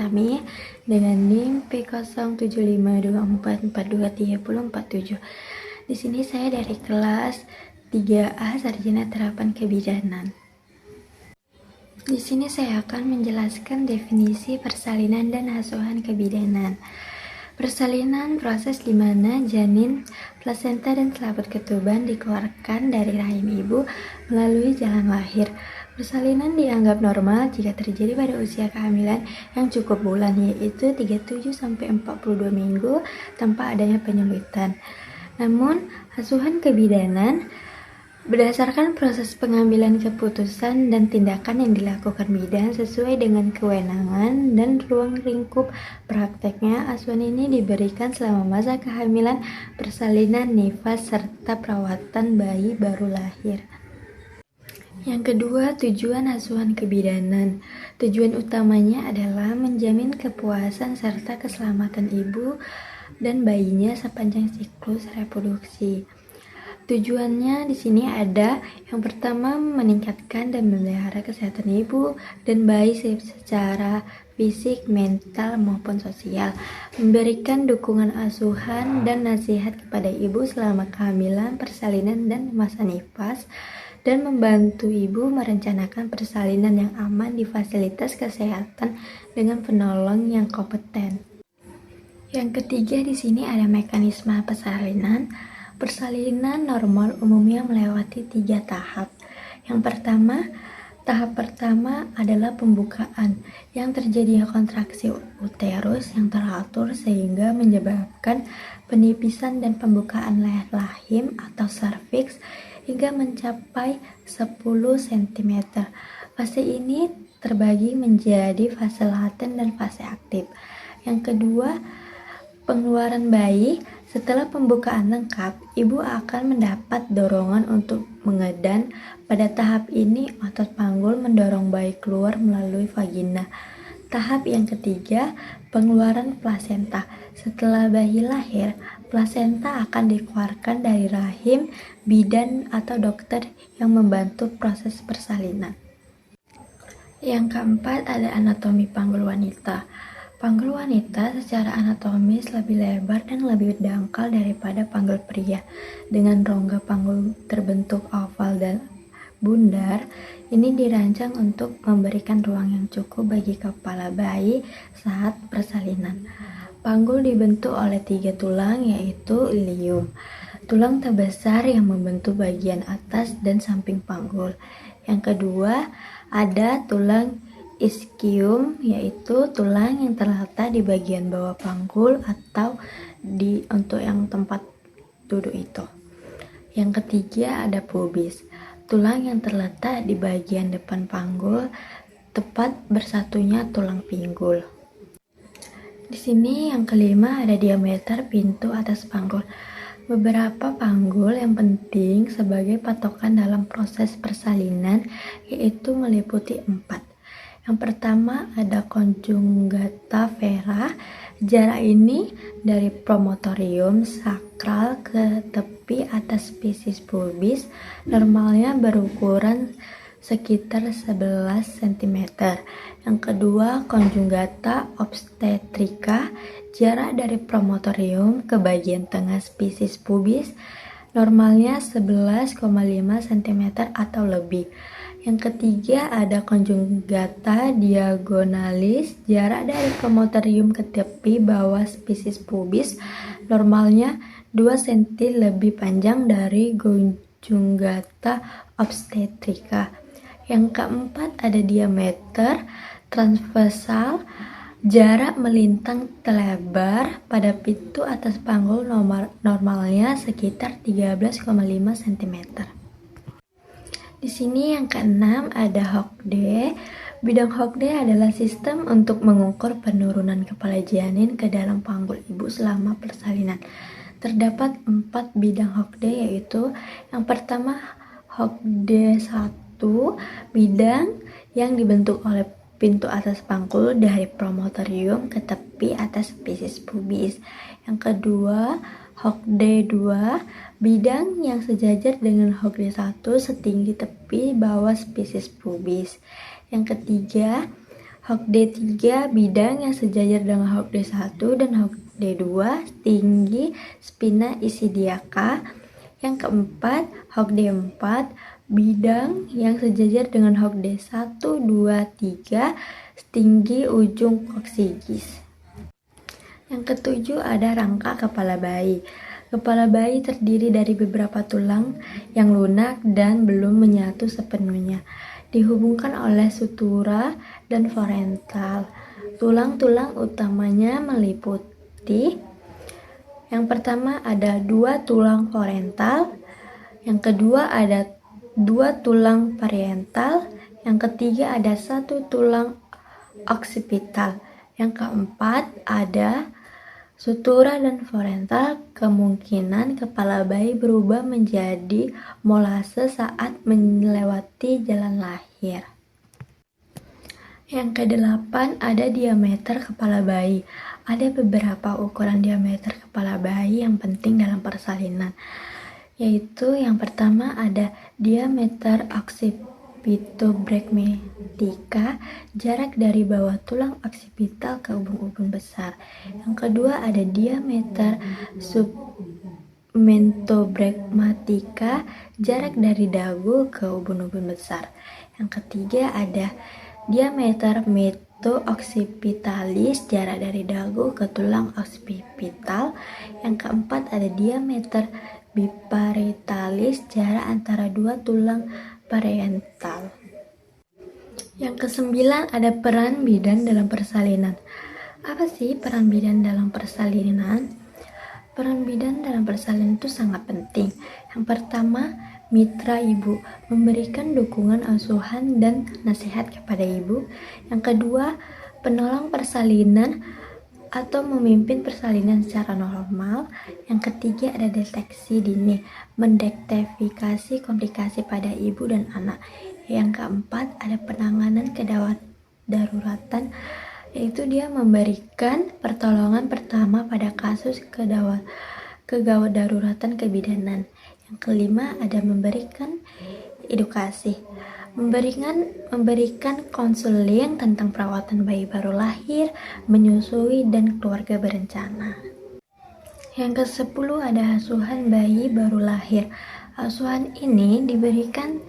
kami dengan NIM P075244234047. Di sini saya dari kelas 3A Sarjana Terapan Kebidanan. Di sini saya akan menjelaskan definisi persalinan dan asuhan kebidanan. Persalinan proses di mana janin, plasenta, dan selaput ketuban dikeluarkan dari rahim ibu melalui jalan lahir. Persalinan dianggap normal jika terjadi pada usia kehamilan yang cukup bulan, yaitu 37-42 minggu tanpa adanya penyulitan. Namun, asuhan kebidanan berdasarkan proses pengambilan keputusan dan tindakan yang dilakukan bidan sesuai dengan kewenangan dan ruang lingkup prakteknya. Asuhan ini diberikan selama masa kehamilan, persalinan, nifas, serta perawatan bayi baru lahir. Yang kedua, tujuan asuhan kebidanan. Tujuan utamanya adalah menjamin kepuasan serta keselamatan ibu dan bayinya sepanjang siklus reproduksi. Tujuannya di sini ada yang pertama, meningkatkan dan memelihara kesehatan ibu dan bayi secara fisik, mental, maupun sosial, memberikan dukungan asuhan dan nasihat kepada ibu selama kehamilan, persalinan, dan masa nifas, dan membantu ibu merencanakan persalinan yang aman di fasilitas kesehatan dengan penolong yang kompeten. Yang ketiga di sini ada mekanisme persalinan. Persalinan normal umumnya melewati 3 tahap. Tahap pertama adalah pembukaan, yang terjadinya kontraksi uterus yang teratur sehingga menyebabkan penipisan dan pembukaan leher rahim atau serviks hingga mencapai 10 cm. Fase ini terbagi menjadi fase laten dan fase aktif. Yang kedua, pengeluaran bayi. Setelah pembukaan lengkap, ibu akan mendapat dorongan untuk mengedan. Pada tahap ini, otot panggul mendorong bayi keluar melalui vagina. Tahap yang ketiga, pengeluaran plasenta. Setelah bayi lahir, plasenta akan dikeluarkan dari rahim bidan atau dokter yang membantu proses persalinan. Yang keempat ada anatomi panggul wanita. Panggul wanita secara anatomis lebih lebar dan lebih dangkal daripada panggul pria. Dengan rongga panggul terbentuk oval dan bundar, ini dirancang untuk memberikan ruang yang cukup bagi kepala bayi saat persalinan. Panggul dibentuk oleh 3 tulang, yaitu ilium, tulang terbesar yang membentuk bagian atas dan samping panggul. Yang kedua ada tulang ischium, yaitu tulang yang terletak di bagian bawah panggul atau untuk yang tempat duduk itu. Yang ketiga ada pubis, tulang yang terletak di bagian depan panggul, tepat bersatunya tulang pinggul. Di sini yang kelima ada diameter pintu atas panggul. Beberapa panggul yang penting sebagai patokan dalam proses persalinan yaitu meliputi 4. Yang pertama ada conjugata vera. Jarak ini dari promontorium sakral ke tepi atas spisis pubis normalnya berukuran sekitar 11 cm. Yang kedua conjugata obstetrica. Jarak dari promontorium ke bagian tengah spisis pubis normalnya 11,5 cm atau lebih. Yang ketiga ada conjugata diagonalis. Jarak dari promontorium ke tepi bawah spisis pubis normalnya 2 cm lebih panjang dari conjugata obstetrica. Yang keempat ada diameter transversal. Jarak melintang terlebar pada pintu atas panggul normalnya sekitar 13,5 cm. Di sini yang keenam ada Hockday. Bidang Hockday adalah sistem untuk mengukur penurunan kepala janin ke dalam panggul ibu selama persalinan. Terdapat 4 bidang Hockday, yaitu yang pertama Hockday 1, bidang yang dibentuk oleh pintu atas panggul dari promontorium ke tepi atas spisis pubis. Yang kedua Hockday 2, bidang yang sejajar dengan Hockday 1 setinggi tepi bawah spisis pubis. Yang ketiga HOG-D3 bidang yang sejajar dengan HOG-D1 dan HOG-D2 tinggi spina isidiaka. Yang keempat, HOG-D4 bidang yang sejajar dengan HOG-D1, 2, 3 tinggi ujung koksigis. Yang ketujuh ada rangka kepala bayi. Kepala bayi terdiri dari beberapa tulang yang lunak dan belum menyatu sepenuhnya, dihubungkan oleh sutura dan forental. Tulang-tulang utamanya meliputi: yang pertama ada 2 tulang forental, yang kedua ada 2 tulang parietal, yang ketiga ada 1 tulang oksipital, yang keempat ada sutura dan forental. Kemungkinan kepala bayi berubah menjadi molase saat melewati jalan lahir. Yang kedelapan ada diameter kepala bayi. Ada beberapa ukuran diameter kepala bayi yang penting dalam persalinan, yaitu yang pertama ada diameter occipitobregmatica, jarak dari bawah tulang oksipital ke ubun-ubun besar. Yang kedua ada diameter submentobregmatica, jarak dari dagu ke ubun-ubun besar. Yang ketiga ada diameter meto-occipitalis, jarak dari dagu ke tulang oksipital. Yang keempat ada diameter biparietalis, jarak antara 2 tulang parietal. Yang kesembilan ada peran bidan dalam persalinan. Apa sih peran bidan dalam persalinan? Peran bidan dalam persalinan itu sangat penting. Yang pertama, mitra ibu, memberikan dukungan asuhan dan nasihat kepada ibu. Yang kedua, penolong persalinan atau memimpin persalinan secara normal. Yang ketiga ada deteksi dini, mendetektifikasi komplikasi pada ibu dan anak. Yang keempat ada penanganan kedaruratan, yaitu dia memberikan pertolongan pertama pada kasus kegawat daruratan kebidanan. Yang kelima ada memberikan edukasi, memberikan konseling tentang perawatan bayi baru lahir, menyusui, dan keluarga berencana. Yang ke-10 ada asuhan bayi baru lahir. Asuhan ini diberikan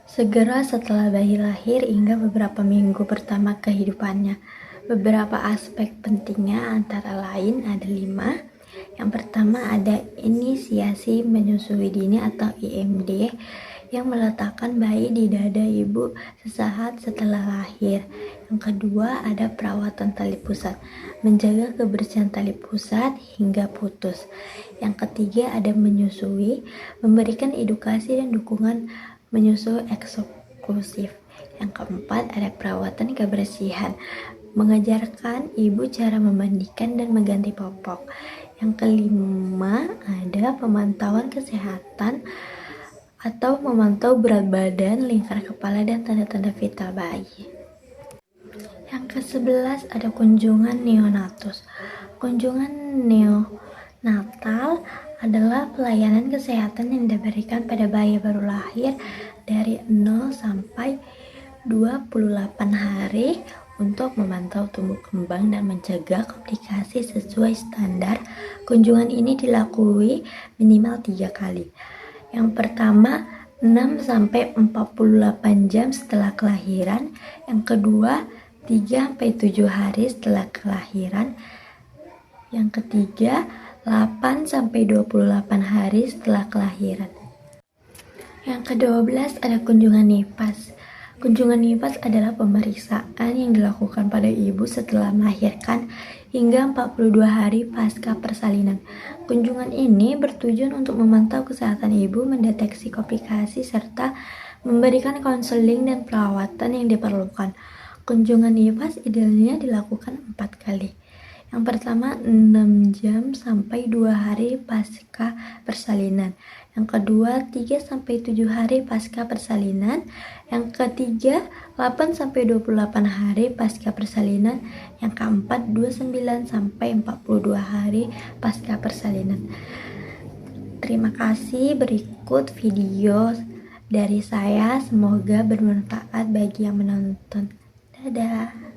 segera setelah bayi lahir hingga beberapa minggu pertama kehidupannya. Beberapa aspek pentingnya antara lain ada 5. Yang pertama ada inisiasi menyusui dini atau IMD, yang meletakkan bayi di dada ibu sesaat setelah lahir. Yang kedua ada perawatan tali pusat, menjaga kebersihan tali pusat hingga putus. Yang ketiga ada menyusui, memberikan edukasi dan dukungan menyusui eksklusif. Yang keempat ada perawatan kebersihan, mengajarkan ibu cara memandikan dan mengganti popok. Yang kelima ada pemantauan kesehatan atau memantau berat badan, lingkar kepala, dan tanda-tanda vital bayi. Yang ke-11 ada kunjungan neonatus. Kunjungan neonatal adalah pelayanan kesehatan yang diberikan pada bayi baru lahir dari 0 sampai 28 hari untuk memantau tumbuh kembang dan mencegah komplikasi sesuai standar. Kunjungan ini dilakukan minimal 3 kali. Yang pertama 6 sampai 48 jam setelah kelahiran. Yang kedua 3 sampai 7 hari setelah kelahiran. Yang ketiga 8 sampai 28 hari setelah kelahiran. Yang ke-12 ada kunjungan nifas. Kunjungan nifas adalah pemeriksaan yang dilakukan pada ibu setelah melahirkan hingga 42 hari pasca persalinan. Kunjungan ini bertujuan untuk memantau kesehatan ibu, mendeteksi komplikasi, serta memberikan konseling dan perawatan yang diperlukan. Kunjungan nifas idealnya dilakukan 4 kali. Yang pertama 6 jam sampai 2 hari pasca persalinan. Yang kedua 3 sampai 7 hari pasca persalinan. Yang ketiga 8 sampai 28 hari pasca persalinan. Yang keempat 29 sampai 42 hari pasca persalinan. Terima kasih. Berikut video dari saya, semoga bermanfaat bagi yang menonton Dadah.